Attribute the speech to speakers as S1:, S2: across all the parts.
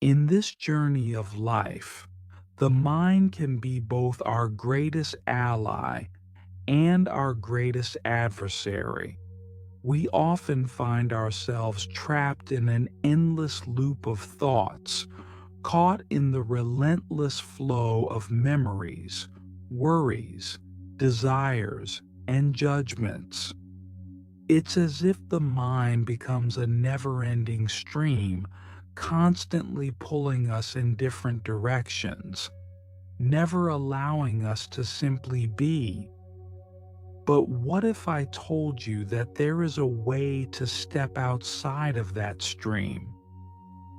S1: In this journey of life, the mind can be both our greatest ally and our greatest adversary. We often find ourselves trapped in an endless loop of thoughts, caught in the relentless flow of memories, worries, desires, and judgments. It's as if the mind becomes a never-ending stream, constantly pulling us in different directions, never allowing us to simply be. But what if I told you that there is a way to step outside of that stream?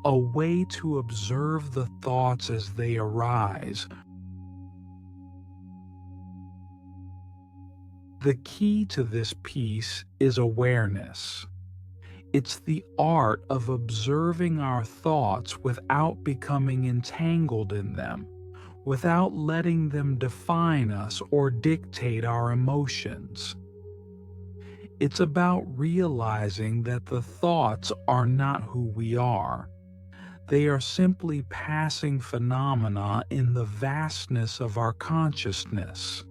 S1: A way to observe the thoughts as they arise. The key to this piece is awareness. It's the art of observing our thoughts without becoming entangled in them, without letting them define us or dictate our emotions. It's about realizing that the thoughts are not who we are. They are simply passing phenomena in the vastness of our consciousness.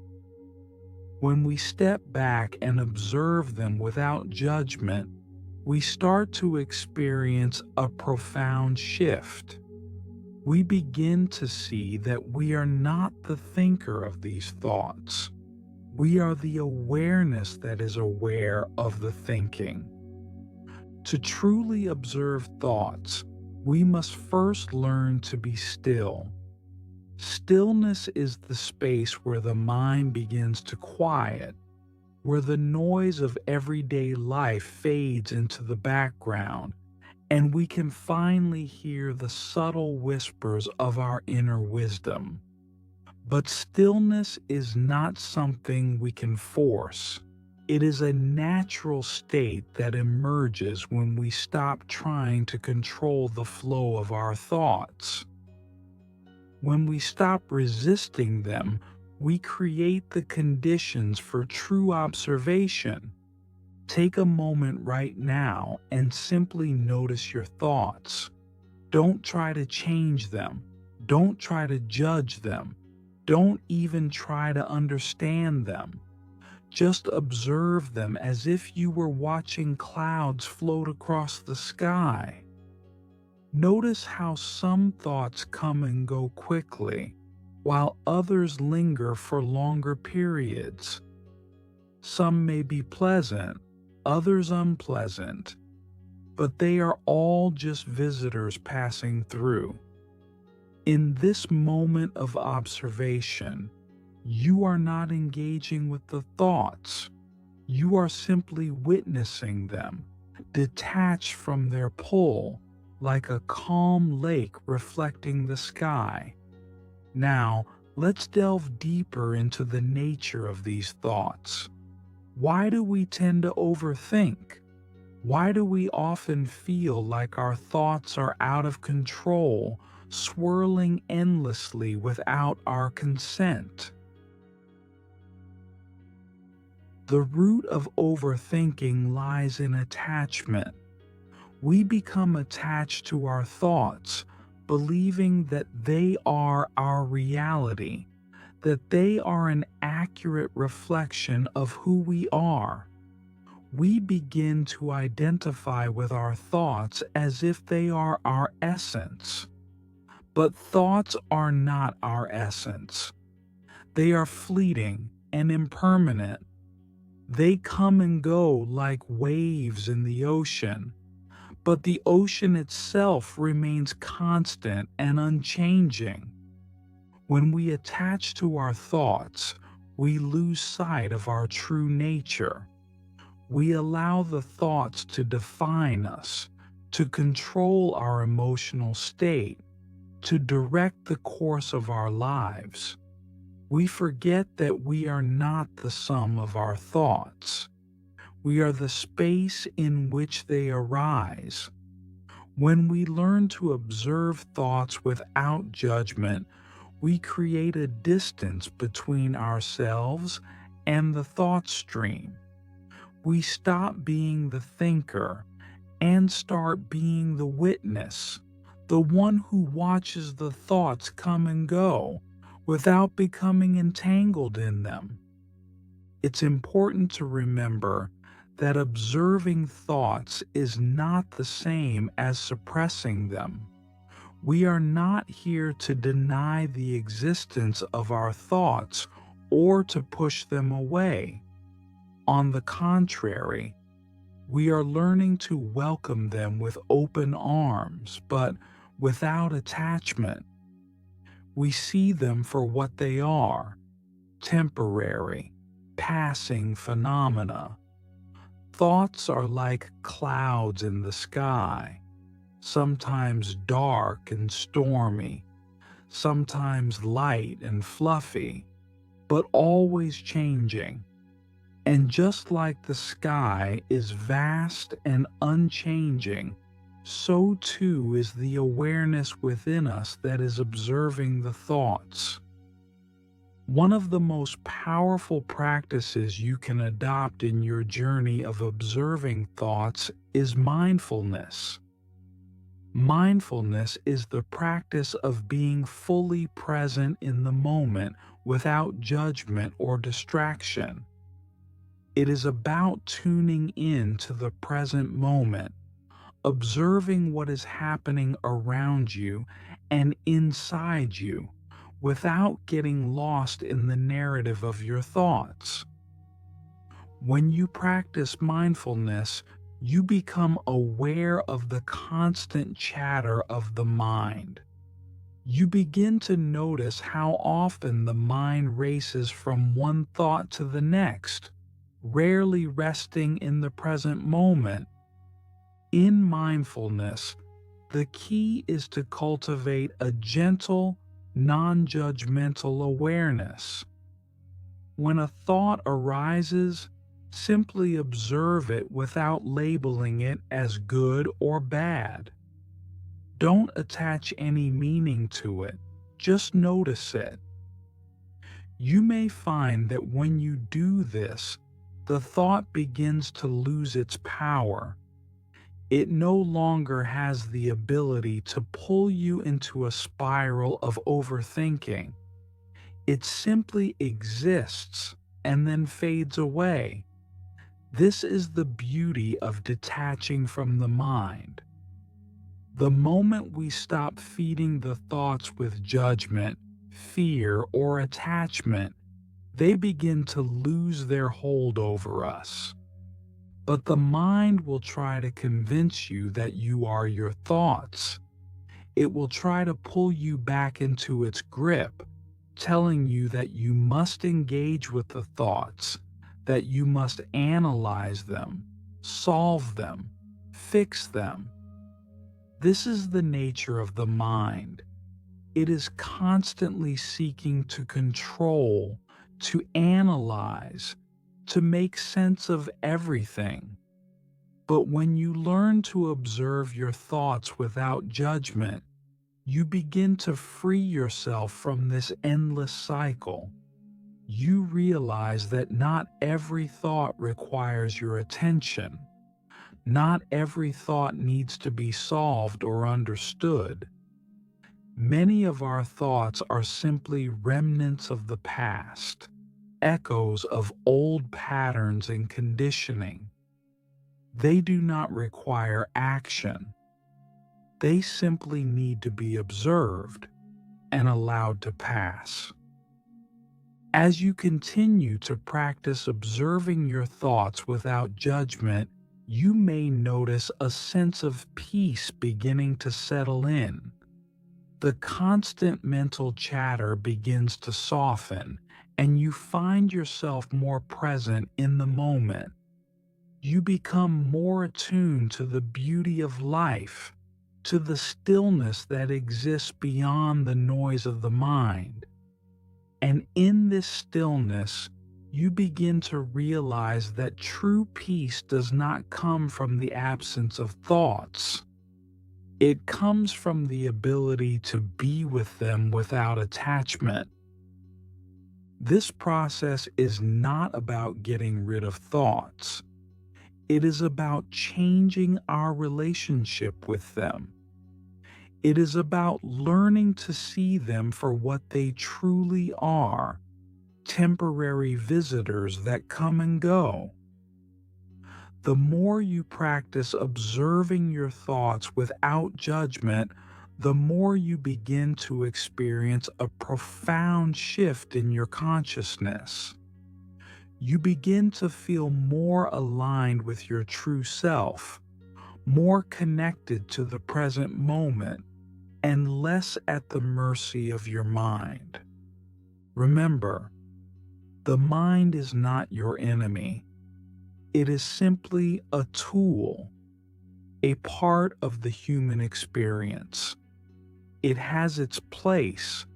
S1: When we step back and observe them without judgment, we start to experience a profound shift. We begin to see that we are not the thinker of these thoughts. We are the awareness that is aware of the thinking. To truly observe thoughts, we must first learn to be still. Stillness is the space where the mind begins to quiet, where the noise of everyday life fades into the background, and we can finally hear the subtle whispers of our inner wisdom. But stillness is not something we can force. It is a natural state that emerges when we stop trying to control the flow of our thoughts. When we stop resisting them, we create the conditions for true observation. Take a moment right now and simply notice your thoughts. Don't try to change them. Don't try to judge them. Don't even try to understand them. Just observe them as if you were watching clouds float across the sky. Notice how some thoughts come and go quickly, while others linger for longer periods. Some may be pleasant, others unpleasant, but they are all just visitors passing through. In this moment of observation, you are not engaging with the thoughts. You are simply witnessing them, detached from their pull, like a calm lake reflecting the sky. Now, let's delve deeper into the nature of these thoughts. Why do we tend to overthink? Why do we often feel like our thoughts are out of control, swirling endlessly without our consent? The root of overthinking lies in attachment. We become attached to our thoughts, believing that they are our reality, that they are an accurate reflection of who we are. We begin to identify with our thoughts as if they are our essence. But thoughts are not our essence. They are fleeting and impermanent. They come and go like waves in the ocean, but the ocean itself remains constant and unchanging. When we attach to our thoughts, we lose sight of our true nature. We allow the thoughts to define us, to control our emotional state, to direct the course of our lives. We forget that we are not the sum of our thoughts. We are the space in which they arise. When we learn to observe thoughts without judgment, we create a distance between ourselves and the thought stream. We stop being the thinker and start being the witness, the one who watches the thoughts come and go without becoming entangled in them. It's important to remember that observing thoughts is not the same as suppressing them. We are not here to deny the existence of our thoughts or to push them away. On the contrary, we are learning to welcome them with open arms, but without attachment. We see them for what they are: temporary, passing phenomena. Thoughts are like clouds in the sky, sometimes dark and stormy, sometimes light and fluffy, but always changing. And just like the sky is vast and unchanging, so too is the awareness within us that is observing the thoughts. One of the most powerful practices you can adopt in your journey of observing thoughts is mindfulness. Mindfulness is the practice of being fully present in the moment without judgment or distraction. It is about tuning in to the present moment, observing what is happening around you and inside you without getting lost in the narrative of your thoughts. When you practice mindfulness, you become aware of the constant chatter of the mind. You begin to notice how often the mind races from one thought to the next, rarely resting in the present moment. In mindfulness, the key is to cultivate a gentle, non-judgmental awareness. When a thought arises, simply observe it without labeling it as good or bad. Don't attach any meaning to it, just notice it. You may find that when you do this, the thought begins to lose its power. It no longer has the ability to pull you into a spiral of overthinking. It simply exists and then fades away. This is the beauty of detaching from the mind. The moment we stop feeding the thoughts with judgment, fear, or attachment, they begin to lose their hold over us. But the mind will try to convince you that you are your thoughts. It will try to pull you back into its grip, telling you that you must engage with the thoughts, that you must analyze them, solve them, fix them. This is the nature of the mind. It is constantly seeking to control, to analyze, to make sense of everything. But when you learn to observe your thoughts without judgment, you begin to free yourself from this endless cycle. You realize that not every thought requires your attention. Not every thought needs to be solved or understood. Many of our thoughts are simply remnants of the past, echoes of old patterns and conditioning. They do not require action. They simply need to be observed and allowed to pass. As you continue to practice observing your thoughts without judgment, you may notice a sense of peace beginning to settle in. The constant mental chatter begins to soften, and you find yourself more present in the moment. You become more attuned to the beauty of life, to the stillness that exists beyond the noise of the mind. And in this stillness, you begin to realize that true peace does not come from the absence of thoughts. It comes from the ability to be with them without attachment. This process is not about getting rid of thoughts. It is about changing our relationship with them. It is about learning to see them for what they truly are, temporary visitors that come and go. The more you practice observing your thoughts without judgment, the more you begin to experience a profound shift in your consciousness. You begin to feel more aligned with your true self, more connected to the present moment, and less at the mercy of your mind. Remember, the mind is not your enemy. It is simply a tool, a part of the human experience. It has its place,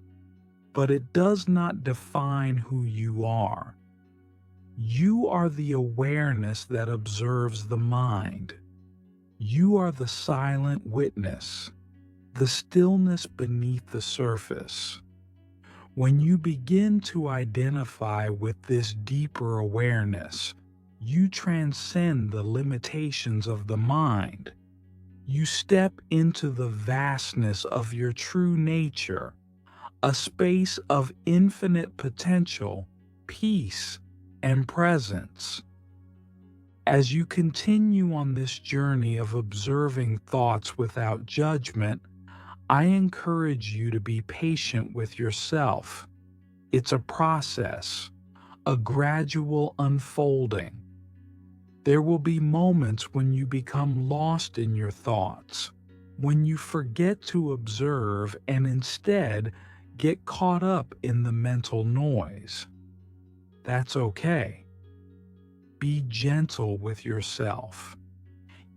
S1: but it does not define who you are. You are the awareness that observes the mind. You are the silent witness, the stillness beneath the surface. When you begin to identify with this deeper awareness, you transcend the limitations of the mind. You step into the vastness of your true nature, a space of infinite potential, peace, and presence. As you continue on this journey of observing thoughts without judgment, I encourage you to be patient with yourself. It's a process, a gradual unfolding. There will be moments when you become lost in your thoughts, when you forget to observe and instead get caught up in the mental noise. That's okay. Be gentle with yourself.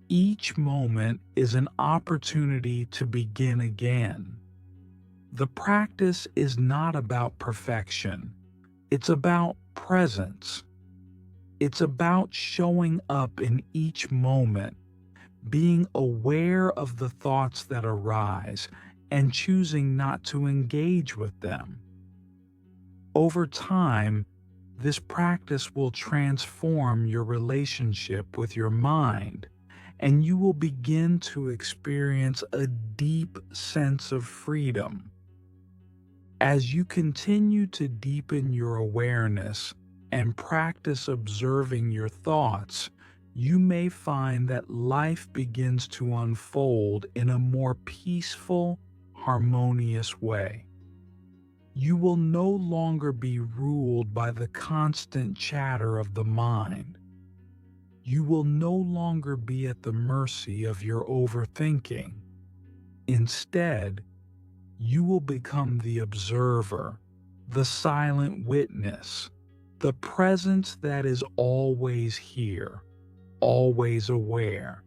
S1: Each moment is an opportunity to begin again. The practice is not about perfection. It's about presence. It's about showing up in each moment, being aware of the thoughts that arise, and choosing not to engage with them. Over time, this practice will transform your relationship with your mind, and you will begin to experience a deep sense of freedom. As you continue to deepen your awareness and practice observing your thoughts, you may find that life begins to unfold in a more peaceful, harmonious way. You will no longer be ruled by the constant chatter of the mind. You will no longer be at the mercy of your overthinking. Instead, you will become the observer, the silent witness, the presence that is always here, always aware.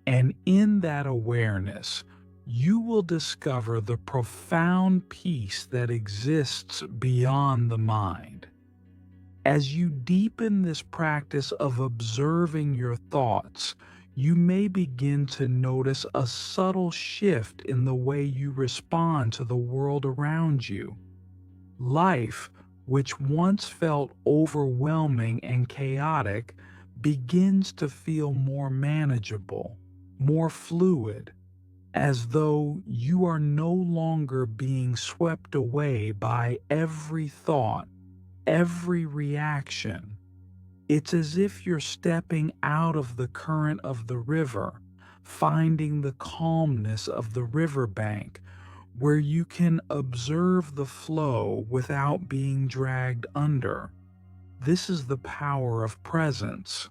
S1: And in that awareness, you will discover the profound peace that exists beyond the mind. As you deepen this practice of observing your thoughts, you may begin to notice a subtle shift in the way you respond to the world around you. Life, which once felt overwhelming and chaotic, begins to feel more manageable, more fluid, as though you are no longer being swept away by every thought, every reaction. It's as if you're stepping out of the current of the river, finding the calmness of the riverbank, where you can observe the flow without being dragged under. This is the power of presence.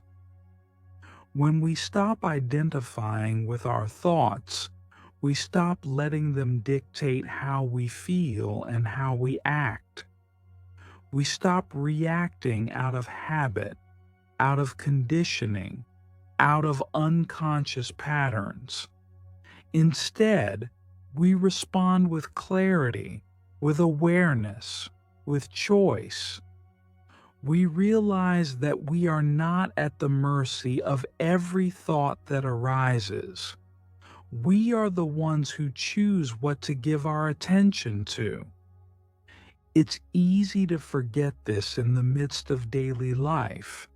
S1: When we stop identifying with our thoughts, we stop letting them dictate how we feel and how we act. We stop reacting out of habit, out of conditioning, out of unconscious patterns. Instead, we respond with clarity, with awareness, with choice. We realize that we are not at the mercy of every thought that arises. We are the ones who choose what to give our attention to. It's easy to forget this in the midst of daily life.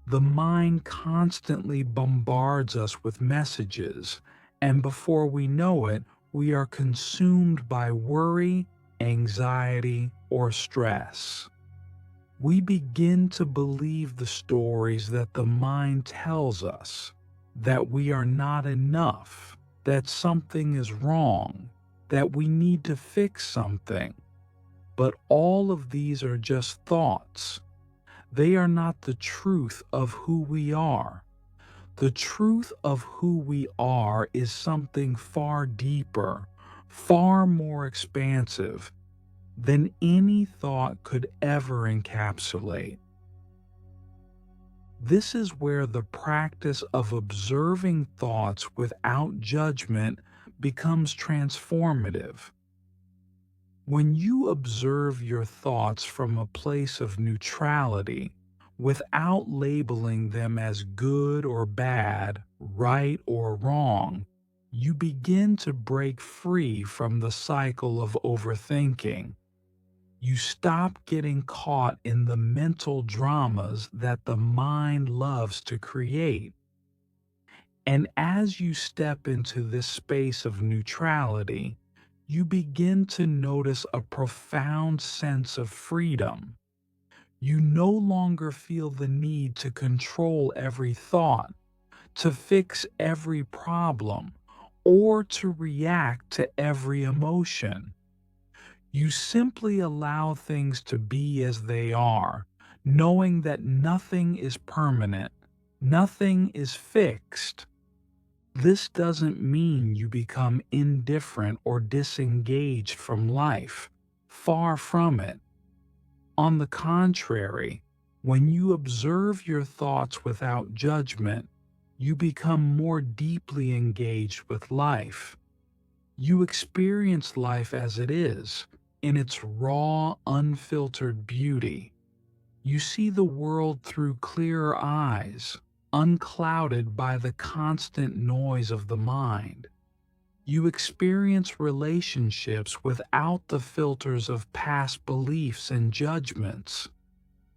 S1: The mind constantly bombards us with messages, and before we know it, we are consumed by worry, anxiety, or stress. We begin to believe the stories that the mind tells us, that we are not enough, that something is wrong, that we need to fix something. But all of these are just thoughts. They are not the truth of who we are. The truth of who we are is something far deeper, far more expansive than any thought could ever encapsulate. This is where the practice of observing thoughts without judgment becomes transformative. When you observe your thoughts from a place of neutrality, without labeling them as good or bad, right or wrong, you begin to break free from the cycle of overthinking. You stop getting caught in the mental dramas that the mind loves to create. And as you step into this space of neutrality, you begin to notice a profound sense of freedom. You no longer feel the need to control every thought, to fix every problem, or to react to every emotion. You simply allow things to be as they are, knowing that nothing is permanent, nothing is fixed. This doesn't mean you become indifferent or disengaged from life. Far from it. On the contrary, when you observe your thoughts without judgment, you become more deeply engaged with life. You experience life as it is, in its raw, unfiltered beauty. You see the world through clearer eyes, unclouded by the constant noise of the mind. You experience relationships without the filters of past beliefs and judgments.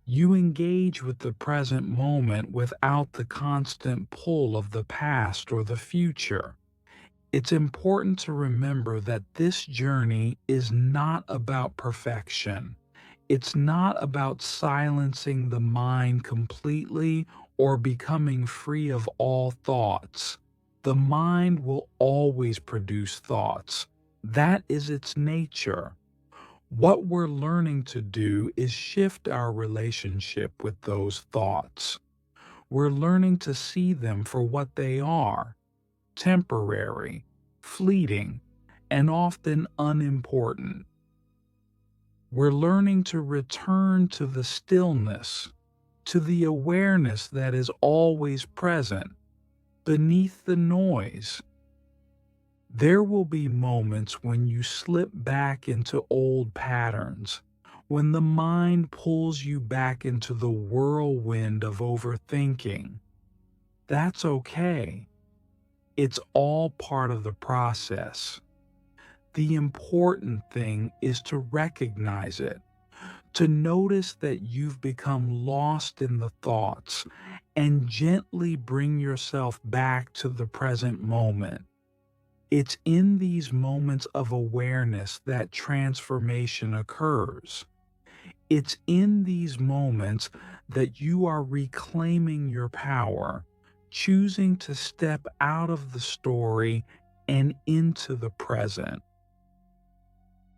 S1: You engage with the present moment without the constant pull of the past or the future. It's important to remember that this journey is not about perfection. It's not about silencing the mind completely or becoming free of all thoughts. The mind will always produce thoughts. That is its nature. What we're learning to do is shift our relationship with those thoughts. We're learning to see them for what they are: temporary, fleeting, and often unimportant. We're learning to return to the stillness, to the awareness that is always present, beneath the noise. There will be moments when you slip back into old patterns, when the mind pulls you back into the whirlwind of overthinking. That's okay. It's all part of the process. The important thing is to recognize it, to notice that you've become lost in the thoughts, and gently bring yourself back to the present moment. It's in these moments of awareness that transformation occurs. It's in these moments that you are reclaiming your power, choosing to step out of the story and into the present.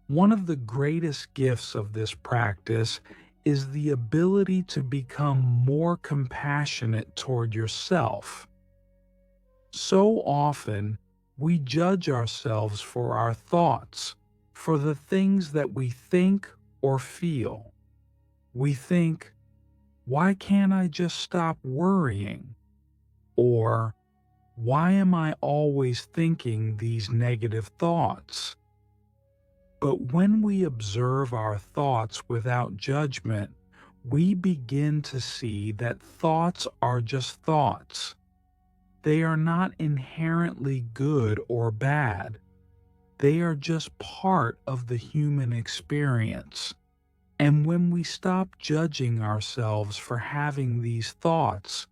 S1: One of the greatest gifts of this practice is the ability to become more compassionate toward yourself. So often, we judge ourselves for our thoughts, for the things that we think or feel. We think, why can't I just stop worrying? Or, why am I always thinking these negative thoughts? But when we observe our thoughts without judgment, we begin to see that thoughts are just thoughts. They are not inherently good or bad. They are just part of the human experience. And when we stop judging ourselves for having these thoughts,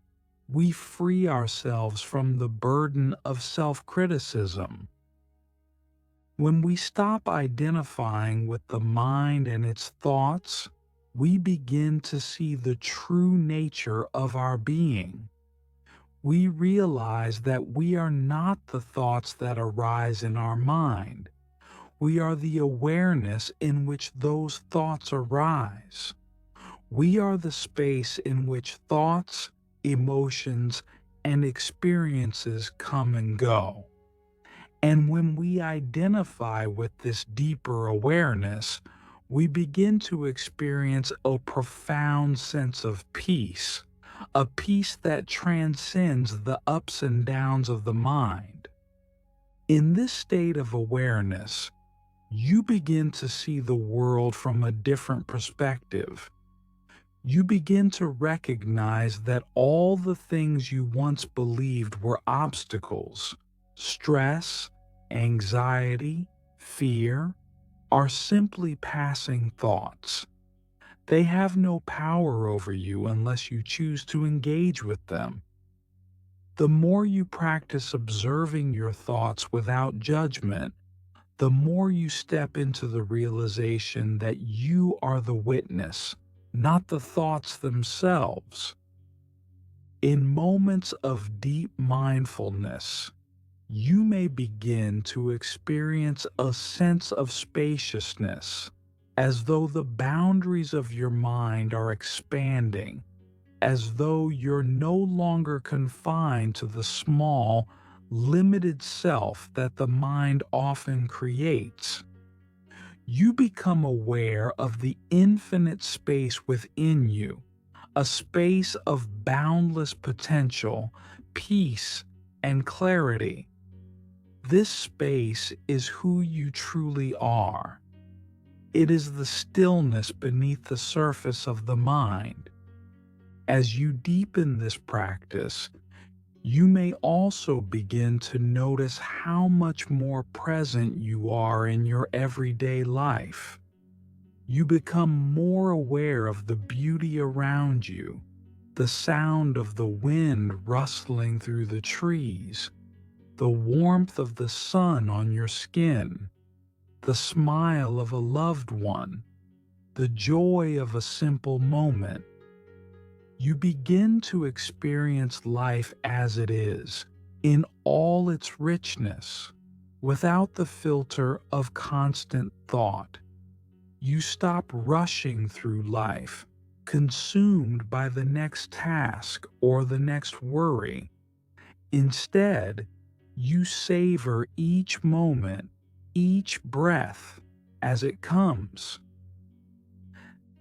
S1: we free ourselves from the burden of self-criticism. When we stop identifying with the mind and its thoughts, we begin to see the true nature of our being. We realize that we are not the thoughts that arise in our mind. We are the awareness in which those thoughts arise. We are the space in which thoughts, emotions, and experiences come and go. And when we identify with this deeper awareness, we begin to experience a profound sense of peace, a peace that transcends the ups and downs of the mind. In this state of awareness, you begin to see the world from a different perspective. You begin to recognize that all the things you once believed were obstacles, stress, anxiety, fear, are simply passing thoughts. They have no power over you unless you choose to engage with them. The more you practice observing your thoughts without judgment, the more you step into the realization that you are the witness, not the thoughts themselves. In moments of deep mindfulness, you may begin to experience a sense of spaciousness, as though the boundaries of your mind are expanding, as though you're no longer confined to the small, limited self that the mind often creates. You become aware of the infinite space within you, a space of boundless potential, peace, and clarity. This space is who you truly are. It is the stillness beneath the surface of the mind. As you deepen this practice, you may also begin to notice how much more present you are in your everyday life. You become more aware of the beauty around you, the sound of the wind rustling through the trees, the warmth of the sun on your skin, the smile of a loved one, the joy of a simple moment. You begin to experience life as it is, in all its richness, without the filter of constant thought. You stop rushing through life, consumed by the next task or the next worry. Instead, you savor each moment, each breath, as it comes.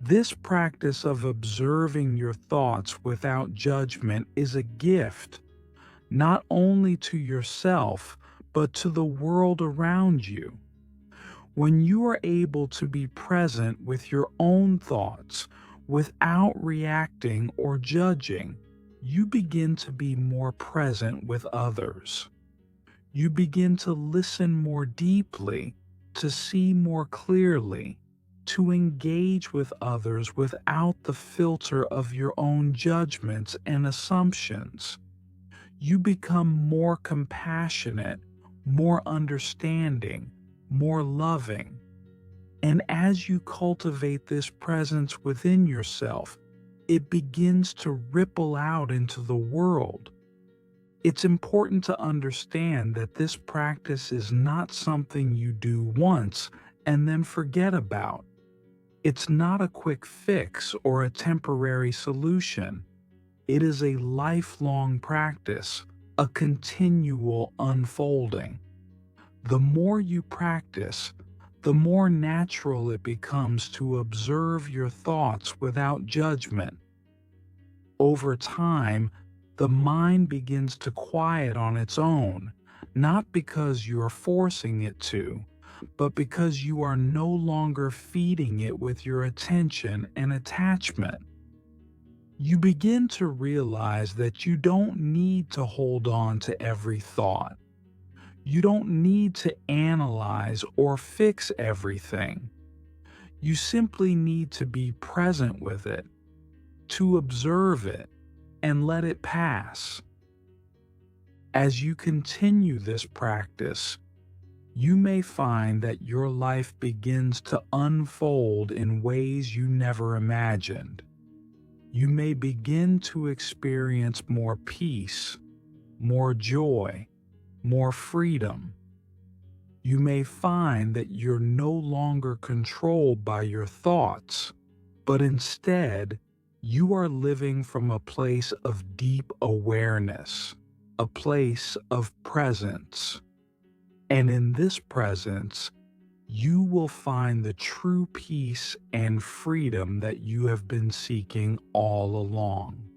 S1: This practice of observing your thoughts without judgment is a gift, not only to yourself, but to the world around you. When you are able to be present with your own thoughts without reacting or judging, you begin to be more present with others. You begin to listen more deeply, to see more clearly, to engage with others without the filter of your own judgments and assumptions. You become more compassionate, more understanding, more loving. And as you cultivate this presence within yourself, it begins to ripple out into the world. It's important to understand that this practice is not something you do once and then forget about. It's not a quick fix or a temporary solution. It is a lifelong practice, a continual unfolding. The more you practice, the more natural it becomes to observe your thoughts without judgment. Over time, the mind begins to quiet on its own, not because you are forcing it to, but because you are no longer feeding it with your attention and attachment. You begin to realize that you don't need to hold on to every thought. You don't need to analyze or fix everything. You simply need to be present with it, to observe it, and let it pass. As you continue this practice, you may find that your life begins to unfold in ways you never imagined. You may begin to experience more peace, more joy, more freedom. You may find that you're no longer controlled by your thoughts, but instead, you are living from a place of deep awareness, a place of presence. And in this presence, you will find the true peace and freedom that you have been seeking all along.